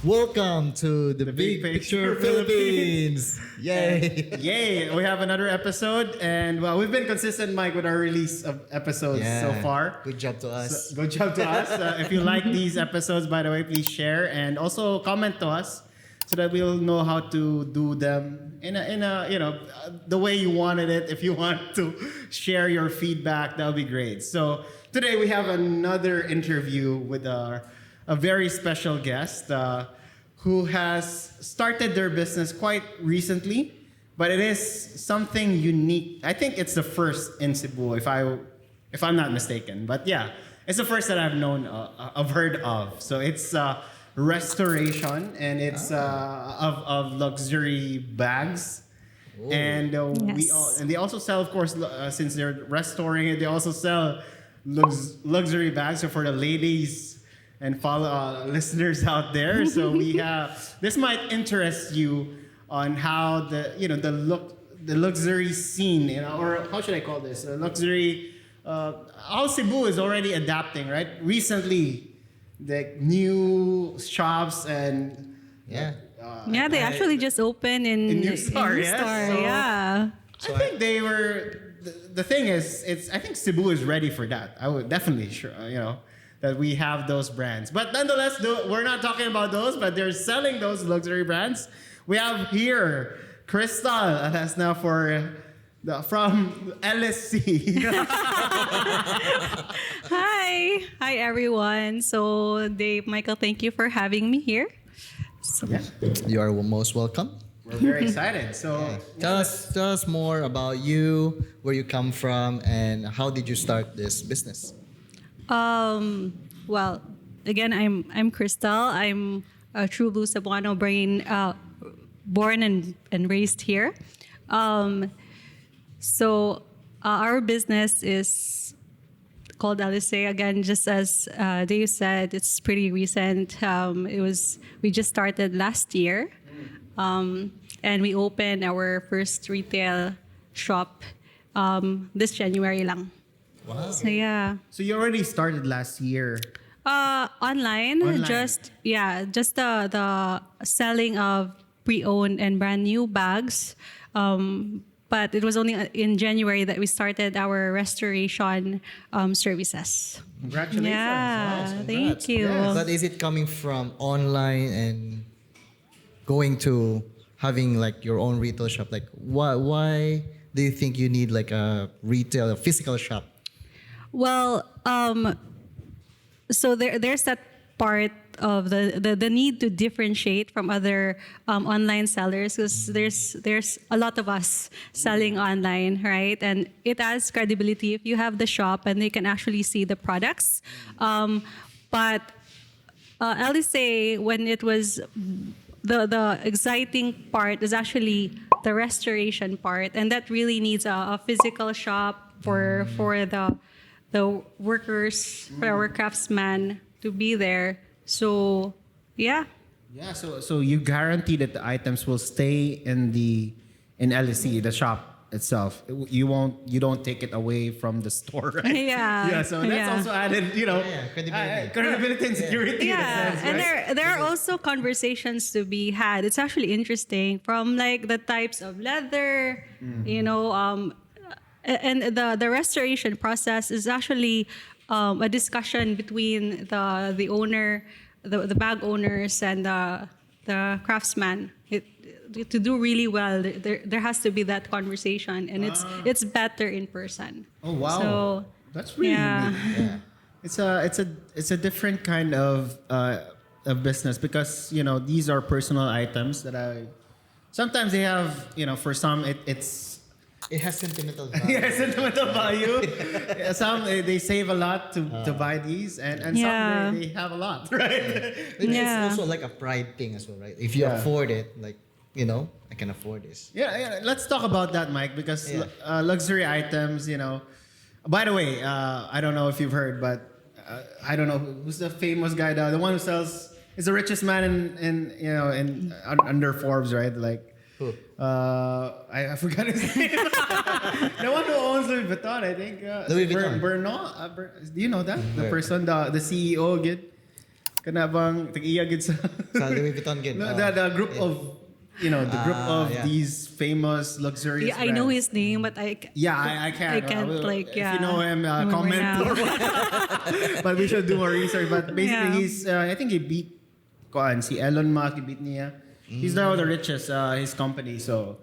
Welcome to the Big Picture Philippines. Yay! Yay! We have another episode, and well, we've been consistent, Mike, with our release of episodes so far. Good job to us. Good job to us. If you like these episodes, by the way, please share and also comment to us so that we'll know how to do them in a the way you wanted it. If you want to share your feedback, that would be great. So today we have another interview with a very special guest who has started their business quite recently, but it is something unique. I think it's the first in Cebu, if I'm not mistaken. But yeah, it's the first that I've heard of. So it's restoration, and it's of luxury bags. Ooh. And they also sell, of course, since they're restoring it, they also sell luxury bags. So for the ladies and follow listeners out there, so we have this might interest you on how the luxury scene, or how should I call this? Luxury. How Cebu is already adapting, right? Recently, the new shops and they actually just opened in New Star, New Star, yeah. I think they were. The thing is, I think Cebu is ready for that. I would definitely that we have those brands. But nonetheless, we're not talking about those, but they're selling those luxury brands. We have here Chrystal Alesna from LSC. Hi everyone. So Dave, Michael, thank you for having me here. So, You are most welcome. We're very excited. So Tell us more about you, where you come from, and how did you start this business? well, again, I'm Chrystal. I'm a true blue Cebuano born and raised here. So our business is called Alesna. Again, just as Dave said, it's pretty recent. We just started last year, and we opened our first retail shop this January lang. Wow. So yeah. So you already started last year. Online, just the selling of pre-owned and brand new bags. But it was only in January that we started our restoration services. Congratulations. Yeah, Congrats. thank you. Yes. But is it coming from online and going to having like your own retail shop? Like, why do you think you need like a physical shop? Well, so there's that part of the need to differentiate from other online sellers, because there's a lot of us selling online, right? And it adds credibility if you have the shop and they can actually see the products. But LSA, when it was the exciting part is actually the restoration part, and that really needs a physical shop for the workers, for our craftsmen to be there. So, yeah. Yeah, so you guarantee that the items will stay in LSC, the shop itself. You don't take it away from the store, right? Yeah. Yeah, so that's also added, credibility and security. Yeah, in a sense, and right? there are also conversations to be had. It's actually interesting, from like the types of leather, and the restoration process is actually a discussion between the owner, the bag owners, and the craftsman. To do really well, there has to be that conversation, and it's better in person. Oh wow, so, that's really unique. Yeah. It's a different kind of business, because these are personal items that sometimes they have, for some It has sentimental value. yeah, sentimental value. Some they save a lot to buy these, and some they have a lot, right? It's also like a pride thing as well, right? If you afford it, like, I can afford this. Yeah. Let's talk about that, Mike, because luxury items, By the way, I don't know if you've heard, but I don't know who's the famous guy, the one who is the richest man in under Forbes, right? Like. Who? I forgot his name. The one who owns Louis Vuitton, I think. Louis Vuitton. Do you know that? The person, the CEO, Kana bang tag-iya gid sa Sa Louis Vuitton gid. No, the group of the group of yeah. these famous luxurious Yeah, I know brands. his name, but Yeah, I can't. I can't If you know him, comment. But we should do more research. But basically, Yeah. he's. I think he beat. Si Elon Musk, he beat niya. He's now the richest. His company. So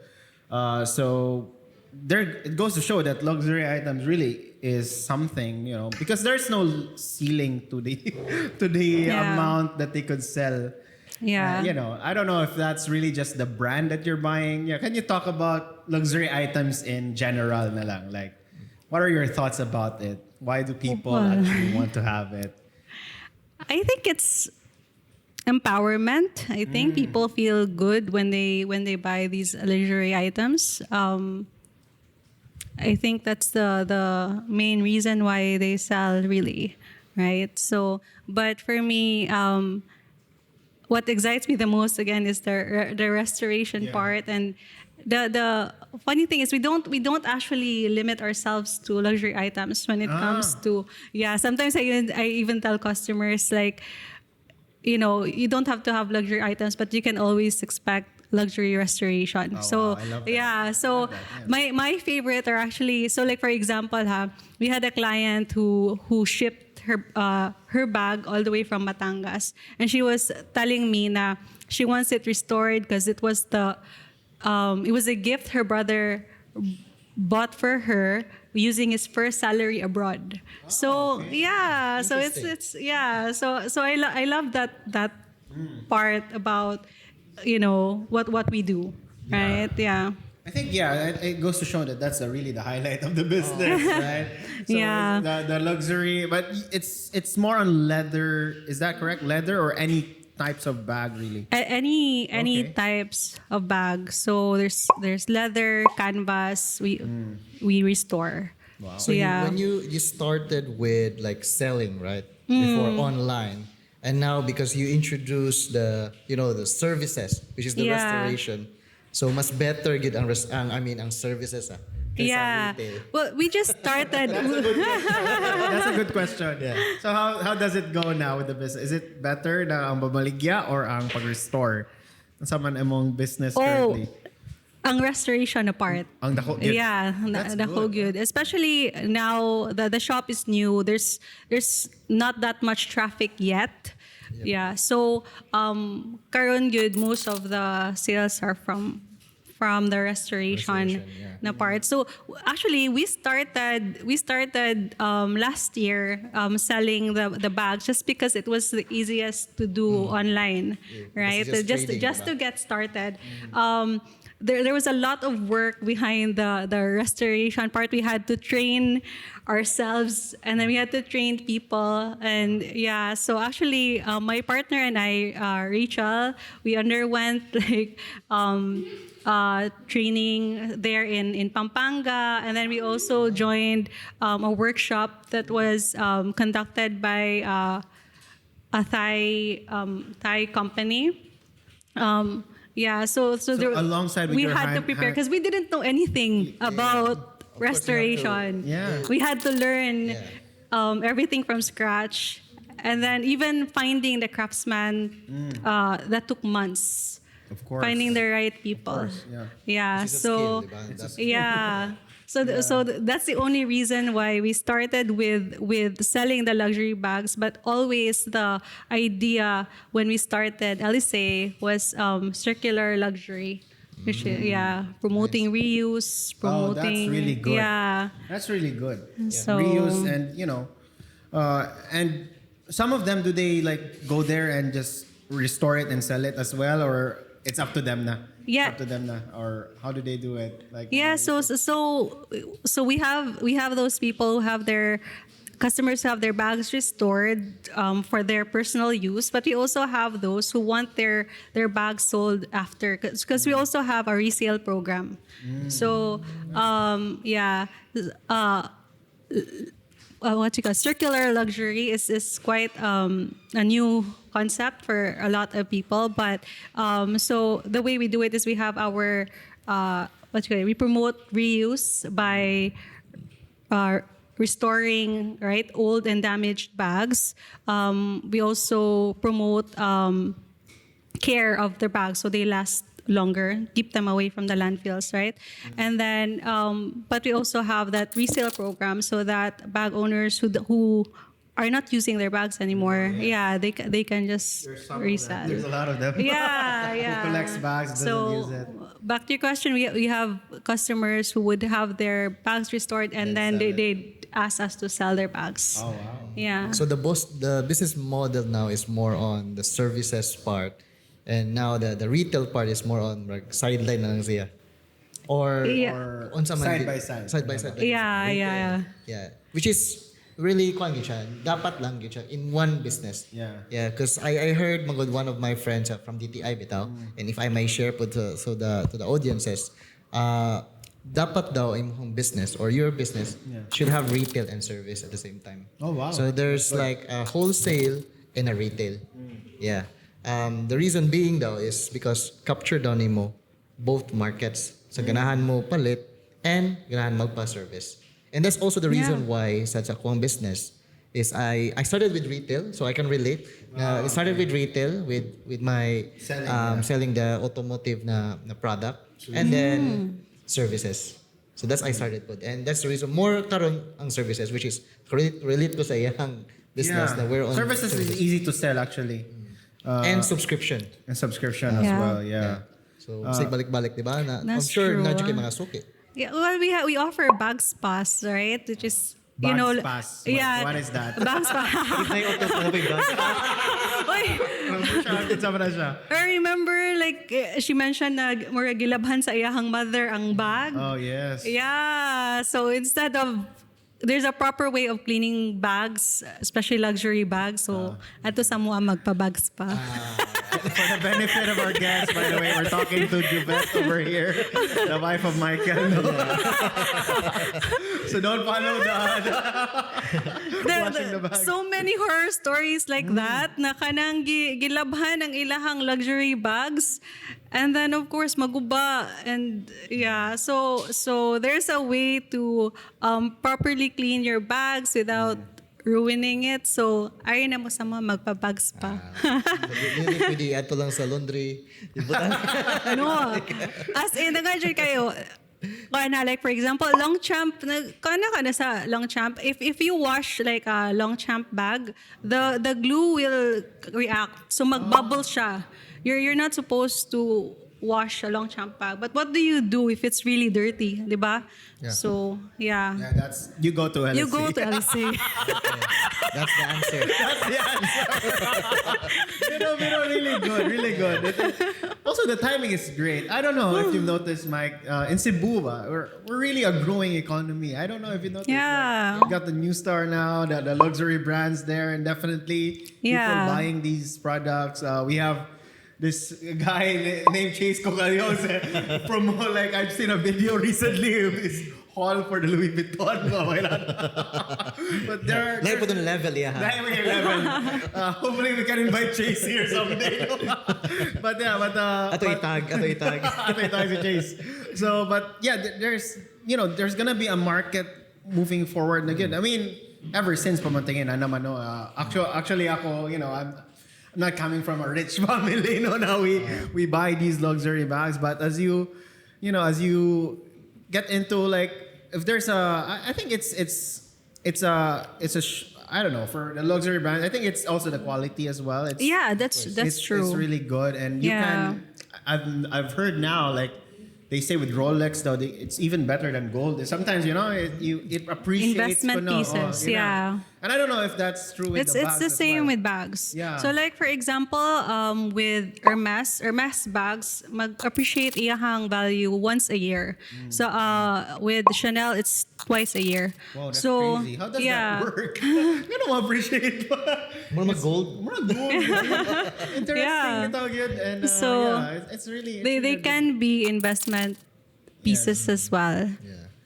there it goes to show that luxury items really is something, because there's no ceiling to the to the Yeah. amount that they could sell. Yeah. I don't know if that's really just the brand that you're buying. Yeah, can you talk about luxury items in general na lang? Like, what are your thoughts about it? Why do people actually want to have it? I think it's empowerment. I think people feel good when they buy these luxury items. I think that's the main reason why they sell, really, right? So, but for me, what excites me the most again is the restoration Yeah. part. And the funny thing is we don't actually limit ourselves to luxury items when it comes to sometimes I even tell customers, like, you don't have to have luxury items, but you can always expect luxury restoration. Oh, So wow, I love that. yeah, so that, yeah. my favorite are actually, so like for example, we had a client who shipped her bag all the way from Batangas, and she was telling me na she wants it restored because it was a gift her brother bought for her using his first salary abroad. So yeah, so it's yeah, so I love that part about what we do, right? Yeah. I think it goes to show that that's really the highlight of the business, right? So Yeah. the luxury, but it's more on leather. Is that correct? Leather or any types of bag, really? Any Okay. types of bags. So there's leather, canvas. We restore. Wow. So when you started with like selling, right? Before online, and now because you introduced the services, which is the Yeah. restoration. So mas better gid ang services kaysa Yeah. retail. Well, we just started. That's a good question. Yeah. So how does it go now with the business? Is it better na ang babaligya or ang pag-restore? Sa man among business currently? Ang restoration apart. Ang dako gyud. Yeah, That's the whole good. Especially now the shop is new. There's not that much traffic yet. Yeah. So karon good, most of the sales are from the restoration na part. So actually we started last year selling the bags just because it was the easiest to do online, right? Just trading, Just to diba? get started. There was a lot of work behind the restoration part. We had to train ourselves, and then we had to train people. And yeah, so actually, my partner and I, Rachel, we underwent like training there in Pampanga, and then we also joined a workshop that was conducted by a Thai company. So there, alongside with we your had to prepare because we didn't know anything about Of course you have to- restoration. Yeah. We had to learn Yeah. everything from scratch, and then even finding the craftsman that took months. Of course. Finding the right people. course, yeah. Yeah. Which is a So skill, diba? That's- yeah. So that's the only reason why we started with selling the luxury bags. But always the idea when we started LSA was circular luxury. Which is, promoting reuse, Oh, that's promoting really good. Yeah. That's really good. So- Reuse and some of them, do they like go there and just restore it and sell it as well, or it's up to them na? Yeah. It's up to them na, or how do they do it? Like Yeah, so we have those people who have their customers who have their bags restored for their personal use, but we also have those who want their bags sold after, because we also have a resale program. So what you call circular luxury is quite a new concept for a lot of people. But so the way we do it is we have our we promote reuse by restoring, right, old and damaged bags. We also promote care of their bags so they last longer, keep them away from the landfills, right? And then, but we also have that resale program so that bag owners who are not using their bags anymore, they can just resell. There's a lot of them. Yeah, Who collects bags, doesn't use it. Back to your question, we have customers who would have their bags restored and then they ask us to sell their bags. Oh, wow. Yeah. So the business model now is more on the services part, and now the retail part is more on like sideline na lang siya. Or unsa man Side di- by side. Side by side. Yeah. Yeah. Which is really kuan gyud siya. Dapat lang gyud siya in one business. Yeah. Yeah, because I heard magod one of my friends from DTI bitaw, and if I may share po to the audiences, dapat daw imong business or your business should have retail and service at the same time. Oh, wow. So there's like a wholesale and a retail. Yeah. The reason being though is because capture daw nimo both markets. So ganahan mo palit and ganahan magpa-service. And that's also the reason why sa akong business is I started with retail, so I can relate. I started with retail with my selling the automotive na product and then services. So that's I started with, and that's the reason more karon ang services, which is relate ko sa iyang business na we're on Services is easy to sell actually. and subscription. And subscription as Yeah. well, yeah. So say balik-balik, di ba? I'm That's sure true, na kay mga suki. Yeah, well, we offer bags pass, right? Which is Bags pass. What is that? Bags pass. Oy, Sama na siya. I remember like she mentioned na mura gilabhan sa iyahang mother ang bag. Oh, yes. Yeah, so instead of there's a proper way of cleaning bags, especially luxury bags. So ato sa mo magpa-bags pa. For the benefit of our guests, by the way, we're talking to Juvette over here, the wife of Michael. So don't follow washing the bag. So many horror stories like that na kanang gilabhan ang ilahang luxury bags. And then of course maguba, and so there's a way to properly clean your bags without ruining it. So ay na mo sa mga magpa-bags pa. Hindi pwede ato lang sa laundry. No. As in, nag-enjoy kayo. Kana, like for example, Longchamp, kana sa Longchamp, if you wash like a Longchamp bag, the glue will react. So magbubble siya. You're not supposed to wash a Longchamp bag. But what do you do if it's really dirty, di ba? Yeah. So, yeah. Yeah, that's you go to LSC. You go to LC. That's the answer. Pero really good. Also, the timing is great. I don't know if you've noticed, Mike, in Cebu, we're really a growing economy. I don't know if you noticed. Yeah. We got the New Star now, the luxury brands there, and definitely people buying these products. We have this guy named Chase Cocalios from like I've seen a video recently of his haul for the Louis Vuitton. But there are Like po dun level, yeah. level. Hopefully we can invite Chase here someday. but Ato itag. Ato itag si Chase. So but yeah, there's gonna be a market moving forward again. I mean, ever since pamantingin na naman no. Actually ako, I'm not coming from a rich family, now we buy these luxury bags, but as you get into like if there's I think I don't know, for the luxury brand I think it's also the quality as well. That's true. It's really good, and you can I've heard now like they say with Rolex though it's even better than gold. Sometimes it appreciates Investment pieces, And I don't know if that's true with It's the bags the as same well. with bags. Yeah. So like for example, with Hermes bags, mag-appreciate iyahang value once a year. So with Chanel, it's twice a year. Wow, that's so crazy. How does that work? You don't appreciate More mag-gold. Interesting. Yeah. Ito yun. And So, it's really they can be investment pieces as well.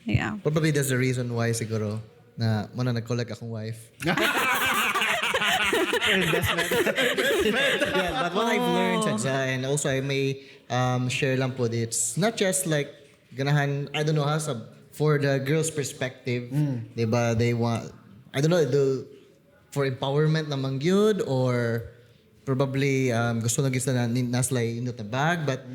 Yeah. Probably that's the reason why siguro na muna nag-collect akong wife. Yeah, but what I've learned sadya, and also I may share lang po, it's not just like ganahan, I don't know, sa for the girl's perspective, diba, they want, I don't know, for empowerment namang yun, or probably gusto lang gisa na naslay inot na bag, but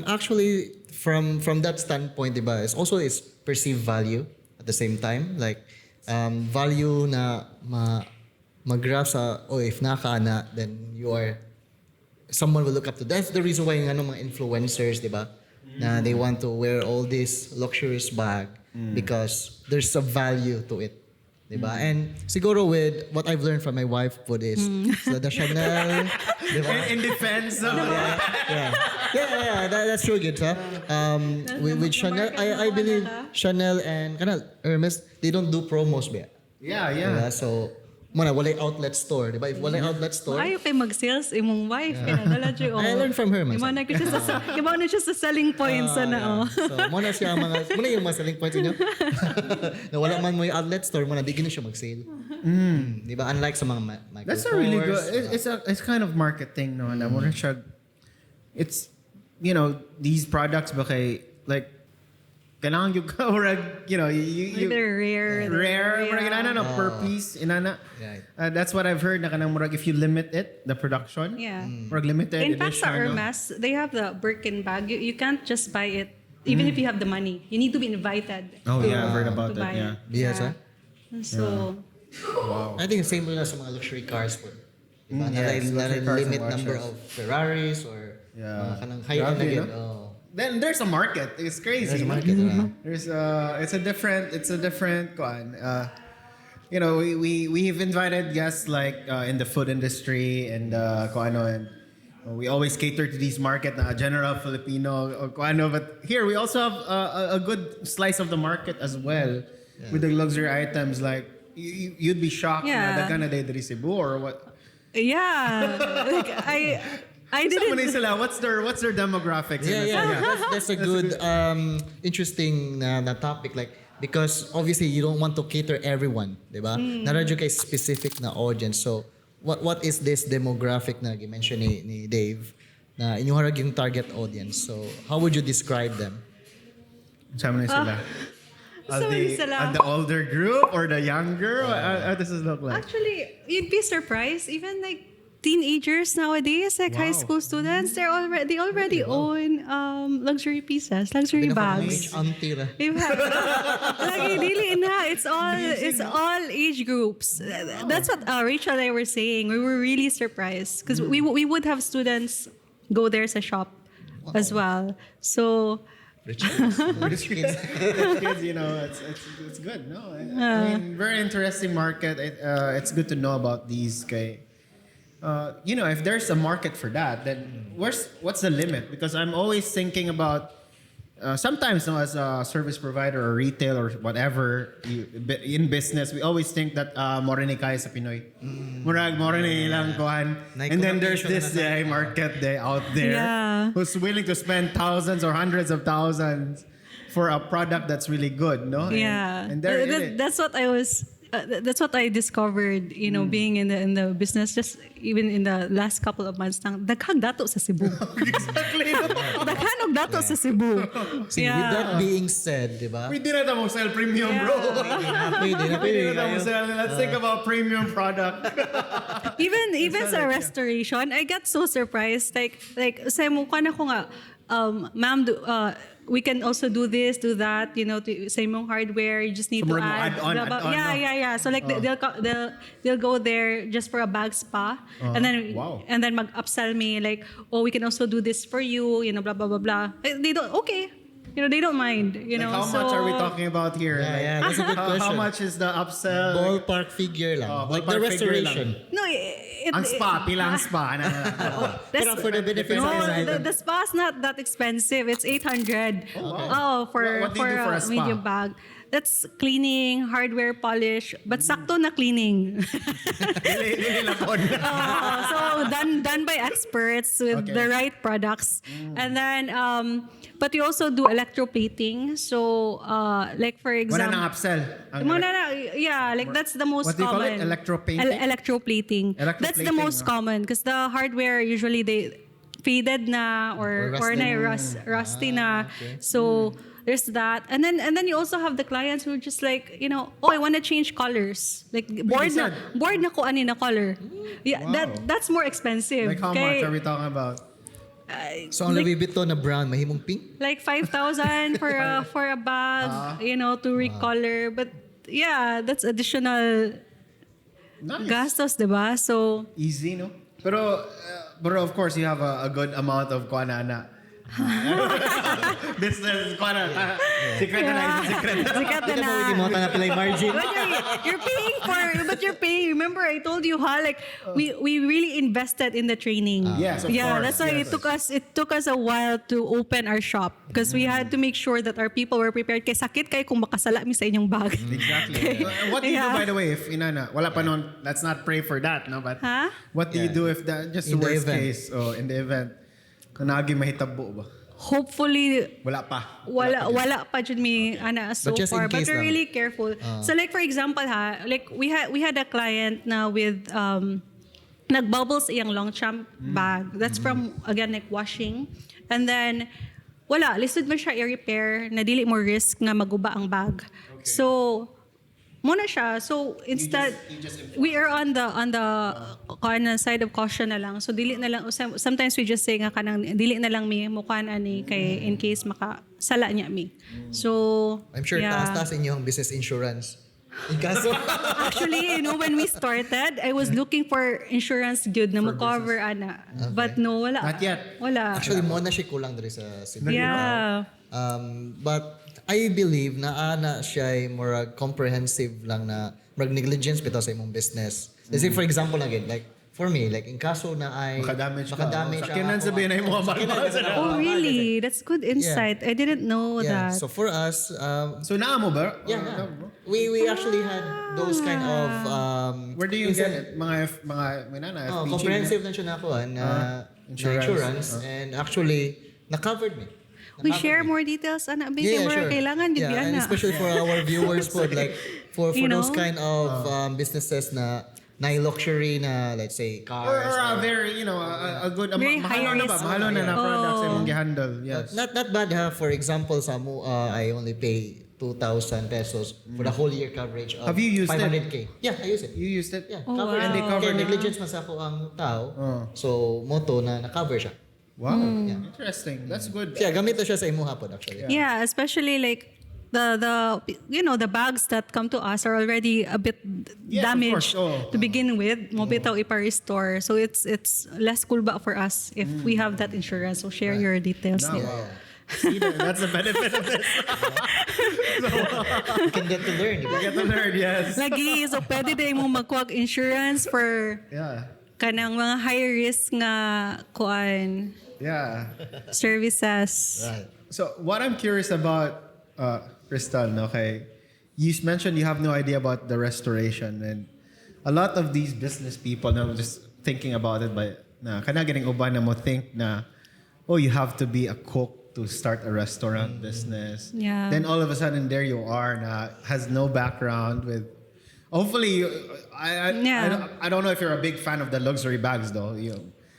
actually from that standpoint, diba, it's also is perceived value at the same time, like value na mag-graph sa, if nakana, then you are, someone will look up to. That's the reason why yung mga influencers, diba, na they want to wear all this luxurious bag because there's a value to it. Diba? And siguro with what I've learned from my wife po is the Chanel, diba? In defense of That's true, good, huh? With Chanel, I believe Chanel and Hermes, they don't do promos ba? Diba? So, walay outlet store, diba? If walay outlet store, Ayaw kayo mag-sales, imong wife, kinadala dyo. I learned from her, man. Imaw na siya sa selling points na. So, muna yung mga selling points niyo. Na wala man mo yung outlet store, muna di gini siya mag-sale. Diba? Unlike sa mga micro That's a really good. stores, It's kind of marketing, no. Na muna siya. It's these products ba kay like kailangan yung you They're rare. murag inana no per piece inana. Right. That's what I've heard na kanang murag if you limit it the production. Yeah. Murag limited In fact, edition. sa Hermes, they have the Birkin bag. You can't just buy it, even if you have the money. You need to be invited. Oh, to- yeah, I've heard about to that, buy yeah. it. Yes, huh? So, Wow. I think same rin na sa mga luxury cars po. Diba? Yes, luxury cars and Limit number watches. of Ferraris or mga kanang high-end Grabe, again. no? Then there's a market. It's crazy. There's a market. There's it's a different kuan. We've invited guests like in the food industry and kuano, and we always cater to these market na general Filipino or kuano, but here we also have a good slice of the market as well with the luxury items like you'd be shocked na Yeah. daghan na diri Cebu or what. yeah. Like, I Someone didn't... sila, what's their demographics? That's a good, interesting na topic. Like, because obviously you don't want to cater everyone, diba? Naradyo kay specific na audience. So, what is this demographic na mention ni Dave na inyong harag yung target audience? So, how would you describe them? Sama na sila. sila. The older group or the younger? How does this look like? Actually, you'd be surprised. Even like teenagers nowadays, like high school students, they already own luxury pieces, luxury bags. Auntie ra. Like really na, it's all age groups. That's what Rachel and I were saying. We were really surprised because we would have students go there sa shop as well. So Rich kids. Kids, it's good. No, I mean, very interesting market. It's good to know about these. Kay, if there's a market for that, then what's the limit? Because I'm always thinking about sometimes, as a service provider or retail or whatever in business, we always think that more ni kaya sa Pinoy. Murag more ni lang kuhan. And then there's this market out there Yeah. who's willing to spend thousands or hundreds of thousands for a product that's really good, no? yeah, And they're in it. that's what I was. That's what I discovered, being in the business, just even in the last couple of months. Daghang dato sa Cebu. Exactly. Daghang og dato sa Cebu. See, with that being said, diba? We did not mo sell premium, bro. Pwede na We pwede. did not sell. Let's think about premium product. Even sa restoration, I got so surprised. Like say mo kana ko nga, ma'am, we can also do this, do that. Sa imong hardware, you just need So, to more add. add-on, blah, blah. add-on, no? Yeah. So like they'll go there just for a bag spa, and then Wow. mag-upsell me like, we can also do this for you. Blah blah blah blah. They don't okay. They don't mind. How much are we talking about here? Yeah, that's a good How question. much is the upsell? Ballpark figure lang. Like the ballpark figure restoration. No, Ang spa, pilang spa. Pero for the benefits No, of this item. the spa's not that expensive. It's 800. For What do you do for a spa? medium bag. That's cleaning, hardware polish, but sakto na cleaning. So done by experts with Okay. the right products. And then but we also do electroplating. So like for Wala example, nang upsell. like that's the most What do you call it? common. Electroplating? Electroplating. That's the Electroplating, most no? common because the hardware usually they faded na or Or rusty. na rusty na. So there's that. And then you also have the clients who are just like, oh, I want to change colors. Like board na ko ani na color. Yeah, Wow. that's more expensive. Like how much are we talking about? So ang Louis Vuitton na brown, mahimong pink? Like 5,000 for a bag, to recolor. But yeah, that's additional Nice. gastos, diba? So Easy, no? Pero of course, you have a good amount of kuanana. Business kuana. Secret na lang. Secret. sikat na na. Hindi mo na pilay margin. But you're paying. Remember, I told you, like we really invested in the training. Yes, of course. That's why Yes. it took us a while to open our shop because we had to make sure that our people were prepared. Kay sakit kayo kung makasala mi sa inyong bag. Exactly. What do you do, by the way, if inana, wala pa nun, let's not pray for that, no? But Huh? what do you do if that, just In the the worst event. case, in the event, kanagi mahitabo ba? Hopefully, Wala pa. wala pa dyan mi so But just in far, but case we're lang. really careful. So like for example like we had a client na with nagbubbles iyang long champ bag. That's from again like washing. And then wala lisod man siya i-repair na dili mo risk nga maguba ang bag. So muna siya. So instead You just we are on the side of caution na lang. So dili na lang sometimes we just say nga kanang dili na lang mi mukan ani kay in case makasala niya mi. So I'm sure taas-taas inyo ang business insurance. In kaso, actually, when we started, I was looking for insurance good na mo-cover ana. But no, wala. Not yet. Wala. actually mo na siya kulang diri sa Cebu. Yeah. But I believe na ana siya ay more comprehensive lang na negligence bitaw sa imong business. Let's say for example again, like for me, like in kaso na ay Makadamage ka. makadamage Sakinan sabihin na yung mga barbas. Oh, really? That's good insight. I didn't know Yeah. that. So for us, So naa mo ba? yeah, we actually had those kind of Where do you get it? Mga FPG? comprehensive na siya nakuha na insurance and actually na-covered me. We share more details, ana. Bigyan mo sure. kailangan, gid Yeah, and ana. especially for our viewers po, like for You those know? kind of businesses na luxury na, let's say, cars. Or a very, a good, Very mahalo high na ba? risk. Mahalo na products Oh. imong gihandle. Yes. Not bad ha. For example, sa mo, I only pay 2,000 pesos for the whole year coverage of Have you used it? 500K. Yeah, I use it. You used it? Yeah, Oh, cover. wow. And they cover Kaya na? negligence man sa ako ang tao. So, moto na na-cover siya. Wow. Yeah. Interesting. That's good. Kaya gamit na siya sa imuha po actually. Yeah, especially like the bags that come to us are already a bit Yes, of damaged course. Oh. to begin with. Mo bitaw ipa-restore. So it's less cool ba for us if we have that insurance. So share your details. Now, nila. wow. See, that's the benefit of this. You can get to learn. Diba? Get to learn, yes. Lagi, so pwede din mo magkuha insurance for Yeah. kanang mga high risk nga kuan Yeah. services. Right. So what I'm curious about, Chrystal, okay, you mentioned you have no idea about the restoration, and a lot of these business people now just thinking about it, but na kana ganing uban na mo think na, oh, you have to be a cook to start a restaurant business. Yeah. Then all of a sudden there you are na has no background with. Hopefully, I don't know if you're a big fan of the luxury bags though.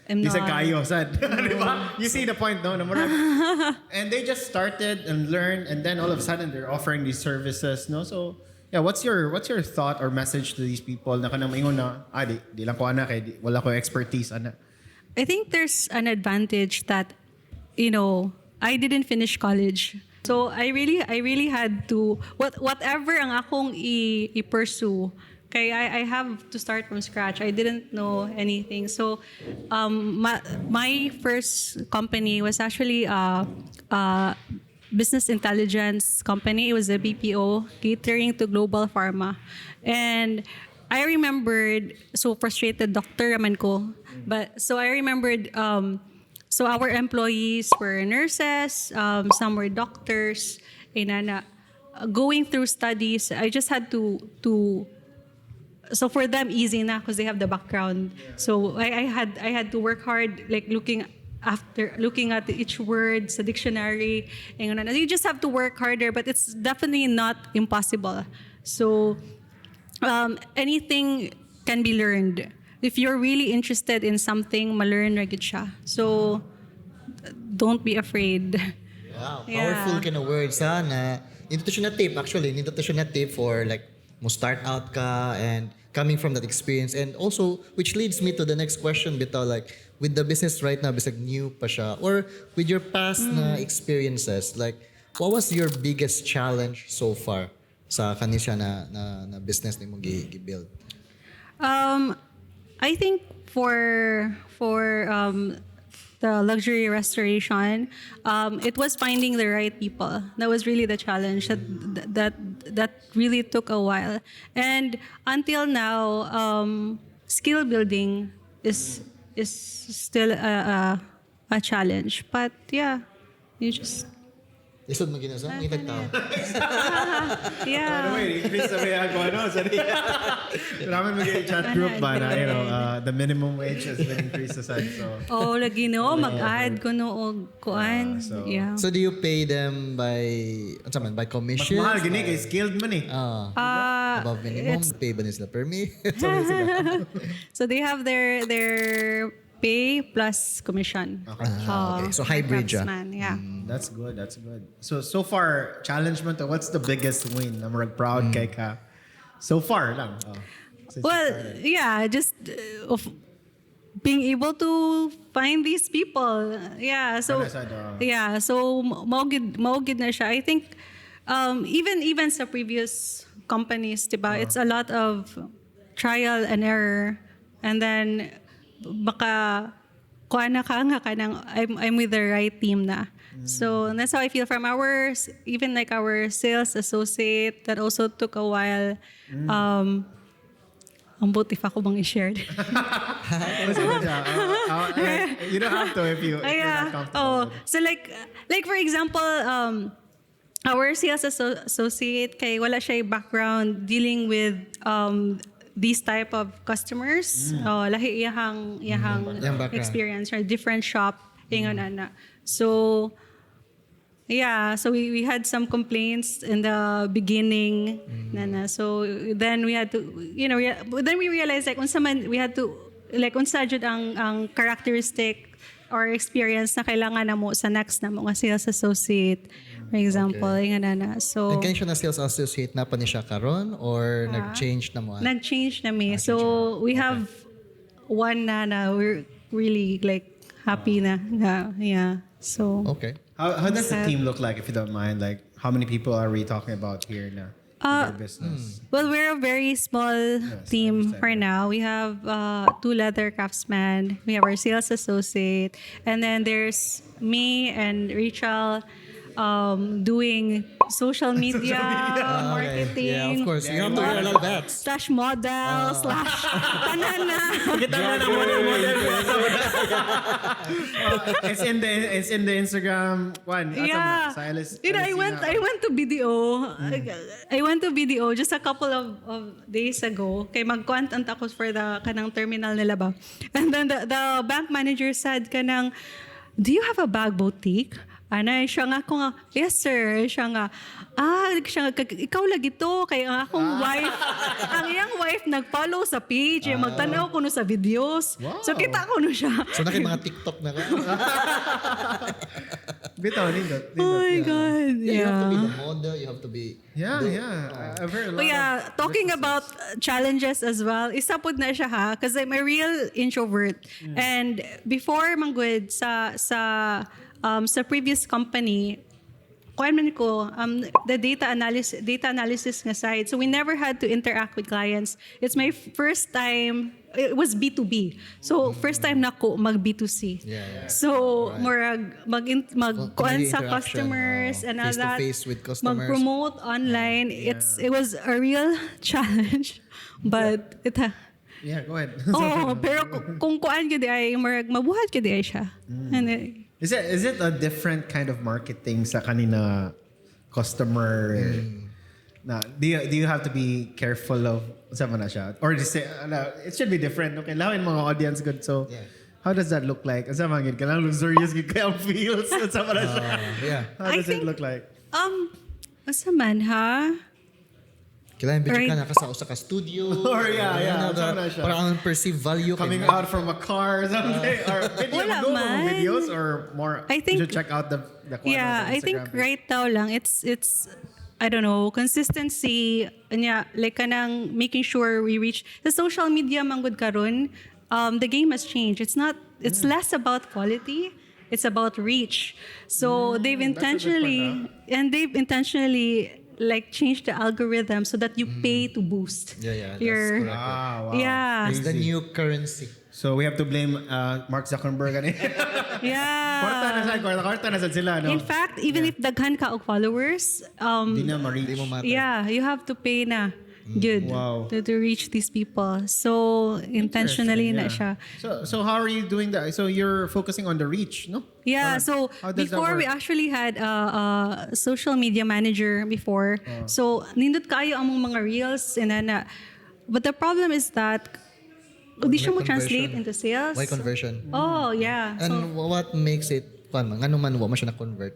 I'm Di sa not. kayo, sad. Diba? You see the point, no? And they just started and learned, and then all of a sudden they're offering these services, no? So, yeah, what's your thought or message to these people na kanang maingon na, di lang ko ana kay wala ko expertise ana. I think there's an advantage that, I didn't finish college. So I really had to whatever ang akong i-pursue. Kay I have to start from scratch. I didn't know anything. So my first company was actually a business intelligence company. It was a BPO catering to global pharma. And I remembered, so frustrated doctor raman ko. But so I remembered so our employees were nurses, some were doctors, and going through studies, I just had to so for them easy na because they have the background. So I had to work hard, like looking at each word sa dictionary. And you just have to work harder, but it's definitely not impossible. So anything can be learned. If you're really interested in something, ma-learn ra gid siya. So don't be afraid. Wow, Yeah. powerful kind of words ha na nindot to siya na tip actually nindot to siya na tip for like mo start out ka and coming from that experience and also which leads me to the next question bitaw like with the business right now bisag new pa siya or with your past na experiences like what was your biggest challenge so far sa kanisya na business ni mo gi-build. I think for the luxury restoration, it was finding the right people. That was really the challenge. That really took a while, and until now, skill building is still a challenge. But yeah, you just Lisod mo ginasa, ngitag tao. By the yeah. way, increase sabi ako sorry. Marami mag chat group ba na, the minimum wage has been increased aside, so. Oh, lagi no, mag-add ko no og kuan. So- Yeah. So do you pay them by unsa man by Mas commission? mahal gini kay skilled man eh. Above minimum pay ba nila per me? Sorry sila. So they have their pay plus commission. Okay. So hybrid siya. craftsman, yeah. That's good, that's good. So far, challenge mo to, what's the biggest win? Na marag proud kay ka. So far lang. Since you Well, started. yeah, just of being able to find these people. Yeah, so Ano sad, yeah, so maugid na siya. I think even sa previous companies, diba, it's a lot of trial and error, and then baka kuha na ka nga kanang I'm with the right team na. So that's how I feel from even like our sales associate that also took a while. Ang buti if ako bang i-share. You don't have to if you're not comfortable. So like for example, our sales associate kay wala siya background dealing with these type of customers. Lahi iyahang Yang background. experience or different shop ingon ana. So yeah, so we had some complaints in the beginning. Nana. So then we had to, then we realized like unsa man we had to like unsa jud ang characteristic or experience na kailangan namo sa next na mga sales associate. For example, ingon ana. So And kayo siya na sales associate na pa ni siya karon or nag-change na mo? nag-change na mi. So we have one na we're really like happy na. Yeah. So Okay. How does the team look like, if you don't mind? Like, how many people are we talking about here now? In your business. well, we're a very small team understand. for now. We have 2 leather craftsmen. We have our sales associate, and then there's me and Rachel doing social media marketing. Yeah, of course. You have to wear a lot of hats. Slash model, slash tanana. It's in the Instagram one. Yeah. I went to BDO. I went to BDO just a couple of days ago. Kay magkuantant ako for the kanang terminal nila ba. And then the bank manager said kanang, "Do you have a bag boutique?" Ana, siya nga ko nga, "Yes sir." Siya nga, ikaw lagi to. Kaya ang akong wife, ang iyang wife nag-follow sa page. Magtanaw ko no sa videos. Wow. So kita ko no siya. So na mga TikTok na ka. Bitaw, nindot. Oh my God. Yeah, you have to be the model. You have to be. Yeah. I've heard a lot Oh yeah, talking about challenges as well. Isa pod na siya ha, because I'm a real introvert. And before manggod sa previous company, kuan man ko the data analysis nga side. So we never had to interact with clients. It's my first time. It was B2B. So first time nako mag B2C. Yeah. So mag kuan sa interaction, customers and all that. face-to-face with customers. Mag-promote online. It was a real challenge, but it Yeah, go ahead. pero kung kuan gyud ay mabuhat gyud ay siya. And Is it a different kind of marketing sa kanina customer? Na do you have to be careful of sama na siya? Or just say it should be different. Okay, lawin mga audience good. So how does that look like? Sa mga gid kanang luxurious gid kay ang feels sama na siya. Yeah. How I does it think- look like? asa man ha? Kailangan video Right. ka naka sa studio. Or yeah, Para, sama na siya. para ang perceived value. Coming kay- out from a car or something. Or video, Wala go man. from videos or more. I think- you should check out the Yeah, I think right now lang it's I don't know, consistency nya like kanang making sure we reach the social media manggod karon. The game has changed. It's less about quality, it's about reach. So they've that's a good they've intentionally like changed the algorithm so that you pay to boost Yeah, that's your correct. Wow. yeah. It's the new currency. So we have to blame Mark Zuckerberg. Yeah. Kwarta na sa sila, no? In fact, even if daghan ka og followers, Di na ma-reach. Di mo matter. yeah, you have to pay na. Good. Wow. To reach these people. So, intentionally na Yeah. siya. So how are you doing that? So you're focusing on the reach, no? Yeah, Or so how does that before we work? actually had a social media manager before. So, nindot kayo among mga reels and then, but the problem is that di siya mo translate into sales. Why conversion? Oh, yeah. So, And what makes it fun? Ngano man wa man siya na-convert?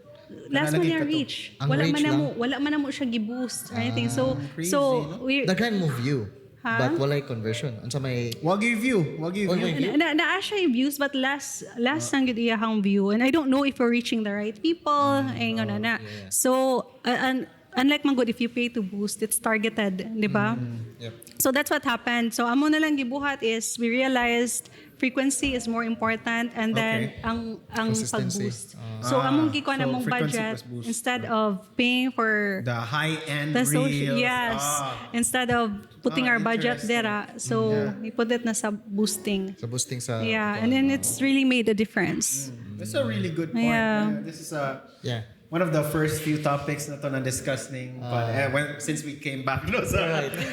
last one Nakalagay niya ka to. reach. Ang Wala reach man na lang? mo siya gi-boost or anything. So, crazy, so no? we Daghan mo view. Ha? But walay conversion. Unsa may Wagi view. Wagi Oh, view. wait. na siya yung views but last lang gid iyahang view and I don't know if we're reaching the right people ay nga na. So unlike man good if you pay to boost it's targeted, di ba? Yep. So that's what happened. So amo na lang gibuhat is we realized frequency is more important and then Okay. ang Consistency. pag-boost. So among gikuha so na mong frequency budget plus boost. instead of paying for The high-end the reels. social, yes. Instead of putting our budget interesting. there, so we put it na sa boosting. Sa boosting sa Yeah, and then it's really made a difference. That's a really good point. Yeah. This is Yeah. one of the first few topics na to na discussing since we came back no, so,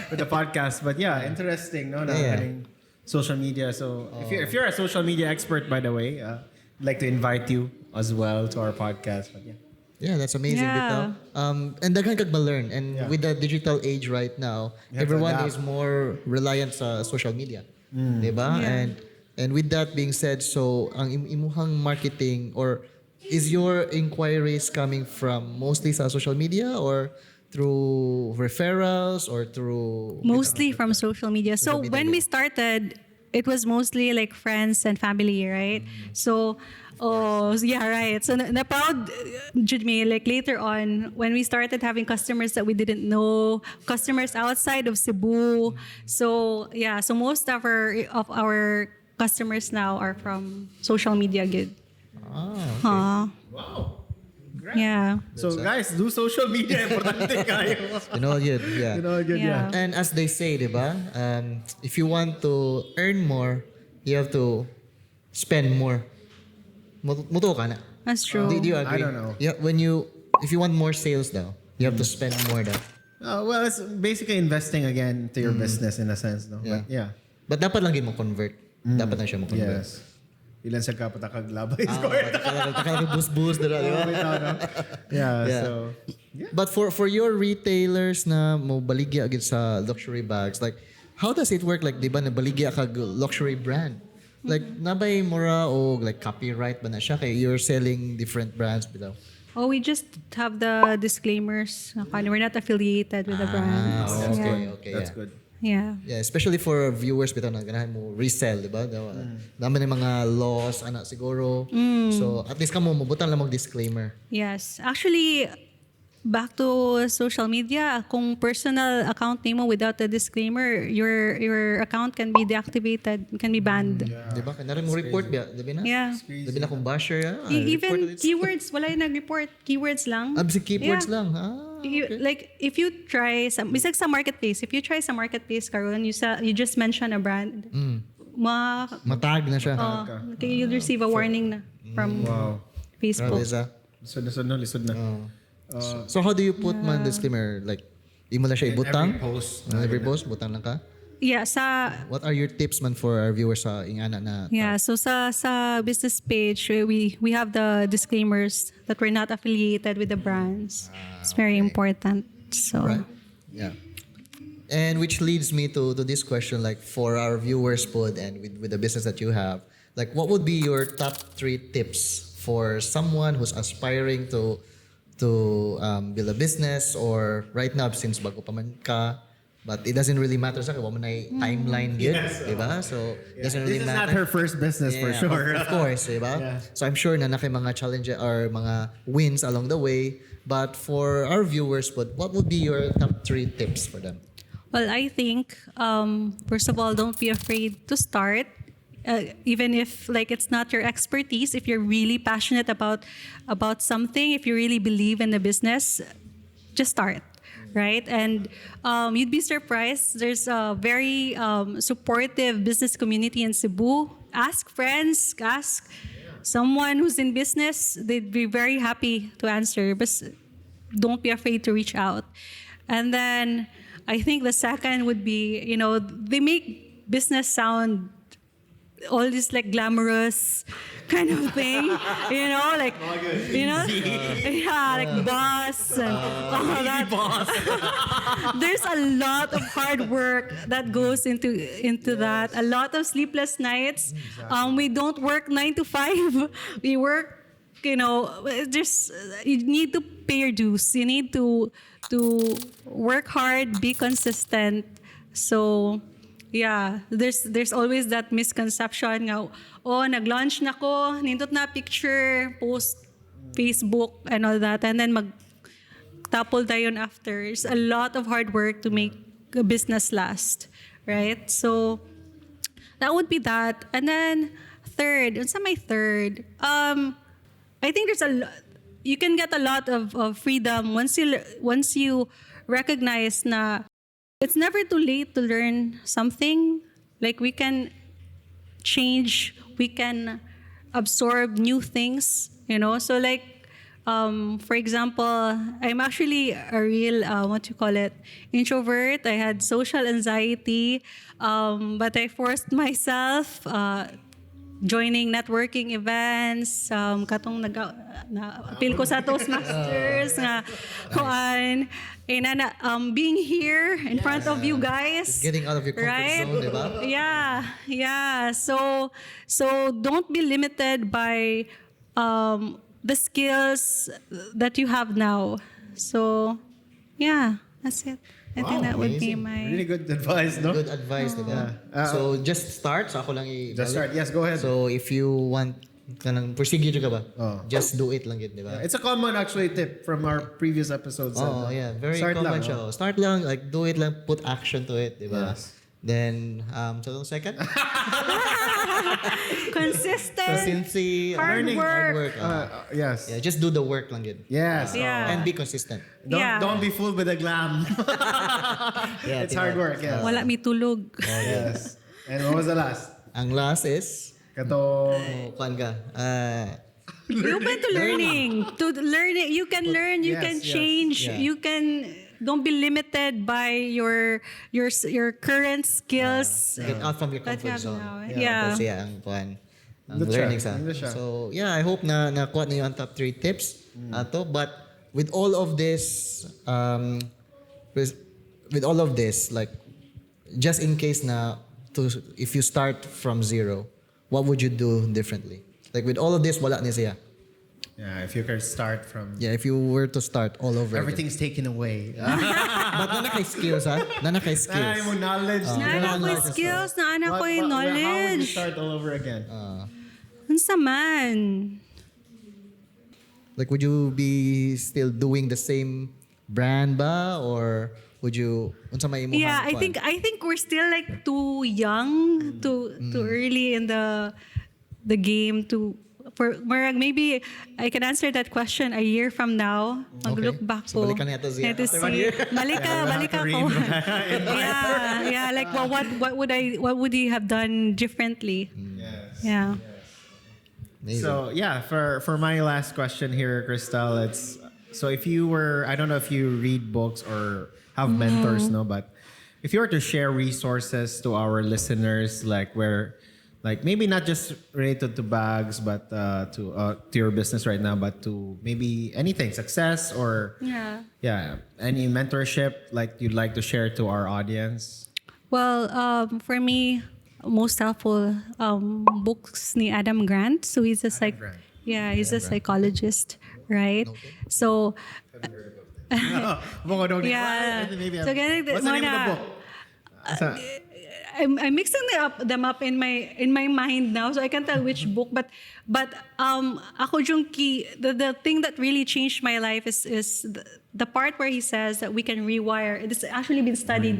with the podcast. But yeah, interesting no, na Yeah. having social media. So if you're a social media expert, by the way, I'd like to invite you as well to our podcast. But yeah. Yeah, that's amazing, Yeah. bitaw. And daghan kag ma-learn. And Yeah. with the digital age right now, You have to everyone adapt. is more reliant sa social media. Diba? Yeah. And with that being said, so ang imuhang marketing or is your inquiries coming from mostly sa social media or through referrals or through Mostly from social media. So Social media, when we started, it was mostly like friends and family, right? So, yeah, right. So na proud jud me like later on when we started having customers that we didn't know, customers outside of Cebu. So yeah, so most of our customers now are from social media gid. Huh. Wow. Yeah. So guys, do social media. Importante kayo. You know, good, yeah. You know, good, Yeah. And as they say, diba? If you want to earn more, you have to spend more. Muto ka na. That's true. Do you agree? I don't know. Yeah, if you want more sales daw, you have to spend more daw. Well, it's basically investing again to your business in a sense, no? Yeah. But, yeah. But dapat lang mo convert. Dapat lang siya mo convert. Yes. Ilan sa kapatakag labay Ah, score. boost dala, di ba? Yeah, Yeah. so yeah. But for your retailers na mo baligya agad sa luxury bags, like how does it work? Like di ba nabaligya kag luxury brand? Like nabay mura o like copyright ba na siya kay you're selling different brands bitaw? Oh, we just have the disclaimers. We're not affiliated with the brands. Okay, That's yeah. good. Yeah. Yeah, especially for viewers bitaw na ganahan mo resell, di ba? Naman yung mga laws ana siguro. So at least kamo mabutan lang mag disclaimer. Yes. Actually, back to social media, kung personal account name mo without the disclaimer, your account can be deactivated, can be banned. Di ba? Kaya mo report ba? Di ba na? Yeah. Di ba na kung basher? Even report it. keywords, wala yung nag-report. Keywords lang. Absi keywords Yeah. lang. Like if you try some, bisag sa marketplace, if you try sa marketplace karon, you just mention a brand, Matag na siya. you'll receive a warning na from Wow. Facebook. Grabe sa. Lisod na. So how do you put man disclaimer? Like, di mo na siya ibutang? Every post. Every post, butang lang ka? Yeah, sa What are your tips man for our viewers sa ingana na? Yeah, so sa business page, we have the disclaimers that we're not affiliated with the brands. It's very important. So Right. Yeah. And which leads me to this question, like for our viewers pod and with the business that you have, like what would be your top 3 tips for someone who's aspiring to build a business or right now since bago pa man ka, But it doesn't really matter sa akin. Wala mo na timeline yun. Diba? So, it doesn't really This is matter. not her first business for Yeah, sure. Of course, diba? Yeah. So I'm sure na naki mga challenges or mga wins along the way. But for our viewers, what would be your top 3 tips for them? Well, I think first of all, don't be afraid to start. Even if like it's not your expertise, if you're really passionate about something, if you really believe in the business, just start, right? And you'd be surprised. There's a very supportive business community in Cebu. Ask friends, ask someone who's in business. They'd be very happy to answer. But don't be afraid to reach out. And then I think the second would be, they make business sound all this like glamorous kind of thing, like, like boss and all that. There's a lot of hard work that goes into that. A lot of sleepless nights. We don't work 9 to 5. We work, just you need to pay your dues. You need to work hard, be consistent. So. Yeah, there's always that misconception nga, nag-launch na ko, nindot na picture, post Facebook and all that, and then mag-tapol tayo after. It's a lot of hard work to make a business last, right? So, that would be that. And then, third, what's my third? I think you can get a lot of freedom once you recognize na it's never too late to learn something. Like we can change, we can absorb new things, So like, for example, I'm actually a real, introvert. I had social anxiety, but I forced myself joining networking events, katong na-appeal ko sa Toastmasters, nga kuan. Being here in front of you guys. Just getting out of your comfort zone, diba? Yeah. So don't be limited by the skills that you have now. So, yeah, that's it. I think that would be amazing. my... Really good advice, no? Good advice, diba? So just start. So ako lang Just start. Yes, go ahead. So if you want kanang persige ka ba? Oh. Just do it lang yun, di ba? It's a common actually tip from our previous episodes. Oh, yeah. Very Start common lang, siya. Start lang, like do it lang, put action to it, di ba? Yes. Then, so second? Consistent. Consistency. Hard work. Yes. Yeah, just do the work lang yun. Yes. Yeah. And be consistent. Don't be fooled with the glam. Yeah, It's hard work. Yes. Wala mi tulog. Yes. And what was the last? Ang last is, Kato. kuan ka, You're open to learning. To learning, you can learn. You Yes, can yes. change. Yeah. You can. Don't be limited by your current skills. get out from your that you comfort have zone. now. Kasi Yeah. ang kuan, ang Good siya. learning sa. Good siya. So, yeah, I hope na nakuha niyo ang top 3 tips ato. But with all of this, like, just in case if you start from zero, what would you do differently? Like with all of this, wala ni siya. Yeah, if you can start from... Yeah, if you were to start all over Everything's taken away. again. But nanakay skills, ha? Nanakay skills. mo knowledge. Naana ko yung skills, naana ko yung How would you knowledge. start all over again? Unsa man? Like, would you be still doing the same brand ba? Or would you, unsa may imuhang Yeah, I kuan? think we're still like too young, too early in the game to maybe I can answer that question a year from now. Mag-look back So, po. balikan nato siya And to after 1 see. year. Balika ko. Yeah. Like what would you have done differently? Yes. Yeah. Amazing. So yeah, for my last question here, Chrystal, it's so if you were, I don't know if you read books or have mentors, no, but if you were to share resources to our listeners, like maybe not just related to bags, but to your business right now, but to maybe anything, success or any mentorship like you'd like to share to our audience. Well, for me, most helpful books ni Adam Grant. So he's a he's a psychologist, right? So Yeah. yeah. So ganun What's the name of the book? I'm mixing them up in my mind now, so I can't tell which book. But ako yung key, the thing that really changed my life is the part where he says that we can rewire. It's actually been studied.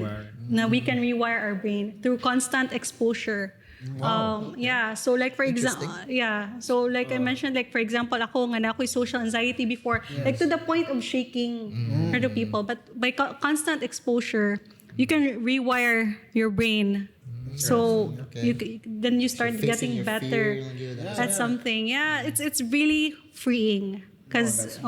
Now we can rewire our brain through constant exposure. Wow. Yeah. So like for example, yeah. So like I mentioned, like for example, ako nga na ako'y social anxiety before, like to the point of shaking other people. But by constant exposure, you can rewire your brain. So then you start So facing getting your better fear, at something. Yeah, it's really freeing because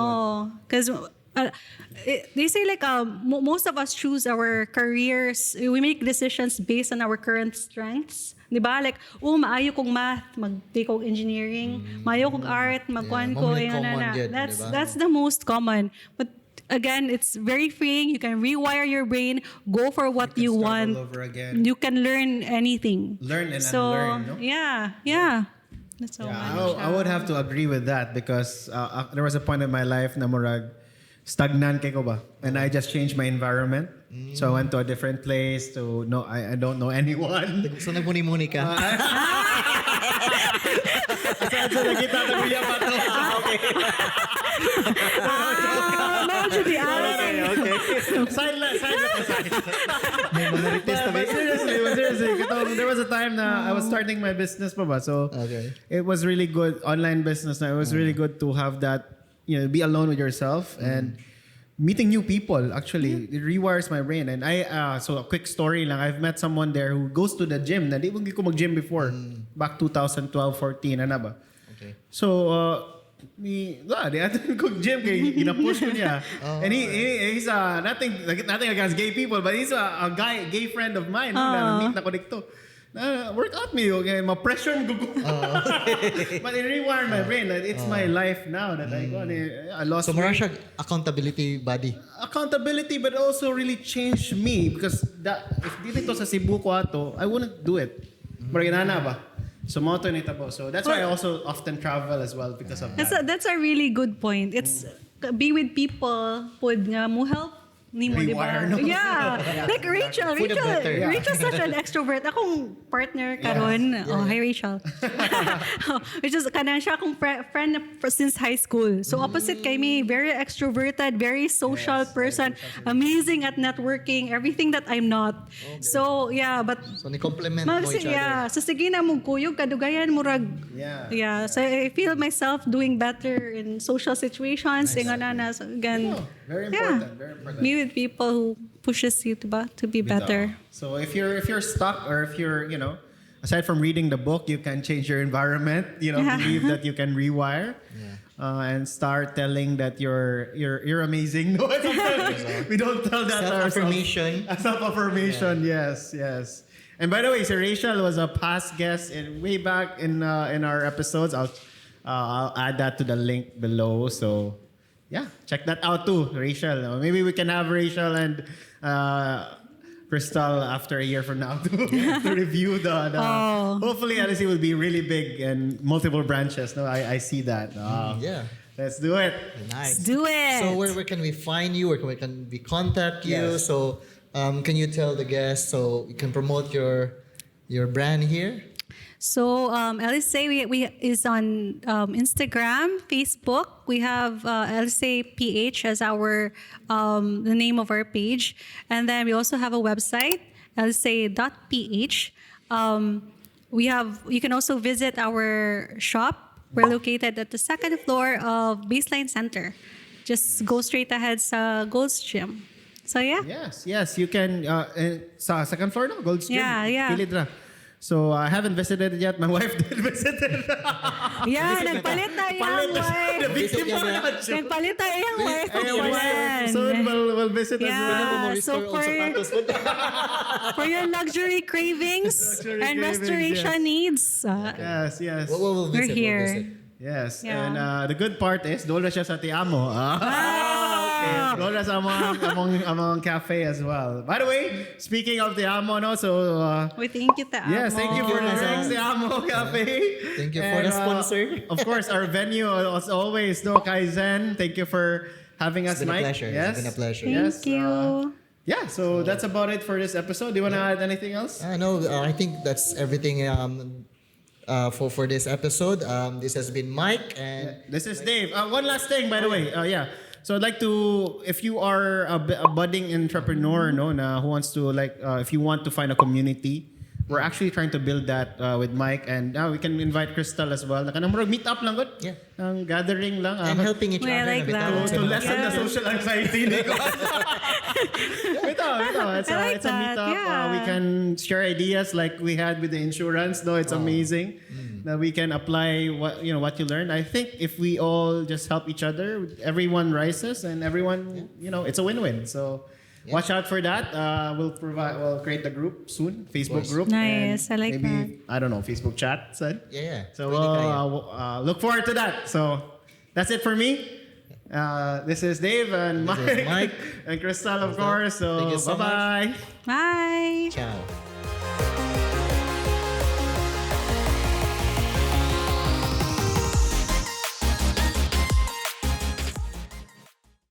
they say like most of us choose our careers. We make decisions based on our current strengths. Diba? Like, maayo kong math, mag-take kong engineering. Maayo kong art, magkuhan ko. That's the most common. But again, it's very freeing. You can rewire your brain, go for what you want. All over again. You can learn anything. Learn and unlearn, no? Yeah. That's so much. I would have to agree with that because there was a point in my life na murag stagnant kay ko ba, and I just changed my environment. So I went to a different place to no, I don't know anyone. So nagmuni-muni ka. So nakita ko niya pa to. Okay. Side. But seriously, there was a time na I was starting my business pa ba. So it was really good, online business na. It was really good to have that, be alone with yourself and meeting new people. Actually, it rewires my brain. And so a quick story lang. I've met someone there who goes to the gym. Na di ko mag-gym before. Back 2012-14, ano ba? Okay. So, di atin ko gym kay ginapush ko niya. And he's nothing against gay people, but he's a gay friend of mine. Na meet na ko dito. Workout me, okay? Ma-pressure ko. But it rewired my brain. It's my life now that I lost. So mara siya accountability body. Accountability, but also really changed me because if dito sa Cebu ko ato, I wouldn't do it. Marginana ba? So moto nito po. So that's why I also often travel as well because of that. That's a really good point. It's be with people pud nga mo help nimo, di ba? Rewire, no? Yeah. Like Rachel. Rachel's such an extrovert. Akong partner karon. Hi Rachel. Which is kanang siya akong friend since high school. So opposite kay me, very extroverted, very social person, amazing at networking, everything that I'm not. Okay. So yeah, but so ni complement mo each other. Yeah, so sige na mo kuyog kadugayan murag. Yeah, so I feel myself doing better in social situations. So again, very important. Very important. Be with people who pushes you to be better. So if you're stuck or if you're, aside from reading the book, you can change your environment, believe that you can rewire. And start telling that you're amazing. No, we don't tell that self-affirmation. Self-affirmation, yes. And by the way, Sir Rachel was a past guest way back in our episodes. I'll add that to the link below. So yeah, check that out too, Rachel. Maybe we can have Rachel and Chrystal after a year from now to review the hopefully Alice will be really big and multiple branches. No, I see that. Yeah. Let's do it. Nice. Let's do it. So where can we find you? Where can we contact you? Yes. So can you tell the guests so you can promote your brand here? So LSA we is on Instagram, Facebook. We have LSA PH as our the name of our page, and then we also have a website lsa.ph. You can also visit our shop. We're located at the second floor of Baseline Center. Just go straight ahead sa Gold's Gym. So yeah. Yes, you can sa second floor no Gold's Gym. Yeah. Pilid ra. So I haven't visited it yet. My wife did visit it. Yeah, nagpalit tayo ang wife. Nagpalit tayo ang wife. Soon we'll visit as well. So for your luxury cravings and restoration needs, yes. We'll we're visit, here. We'll visit. Yes, Yeah. and the good part is doon na siya sa Tiamo. Doon na sa among cafe as well. By the way, speaking of Tiamo, no, so we thank you, Tiamo. yes, thank you for the drinks, Tiamo Cafe. Thank you for the sponsor. Of course, our venue as always, no Kaizen. Thank you for having us, It's been a Mike. pleasure. Yes, It's been a pleasure. Thank you. yeah, so that's about it for this episode. Do you want to add anything else? No, I think that's everything for this episode. This has been Mike and This is Dave. One last thing, by the way. Yeah. So I'd like to, if you are a budding entrepreneur, no, who wants to if you want to find a community, we're actually trying to build that with Mike, and we can invite Crystal as well. Meet up lang, good. Yeah. Gathering lang. and helping each Well, I other. like na that. bitaw. To lessen the social anxiety. Bitaw. It's I like it's a that, meetup. yeah. We can share ideas like we had with the insurance. No, it's amazing that we can apply what you learned. I think if we all just help each other, everyone rises and everyone, it's a win-win. So watch out for that. We'll create the group soon, Facebook group. Nice, and I like maybe, I don't know, Facebook chat. Said. Yeah. So Pwede kaya. we'll look forward to that. So that's it for me. This is Dave and This is Mike. and Crystal, of course. So Thank you so bye-bye. Bye. Ciao.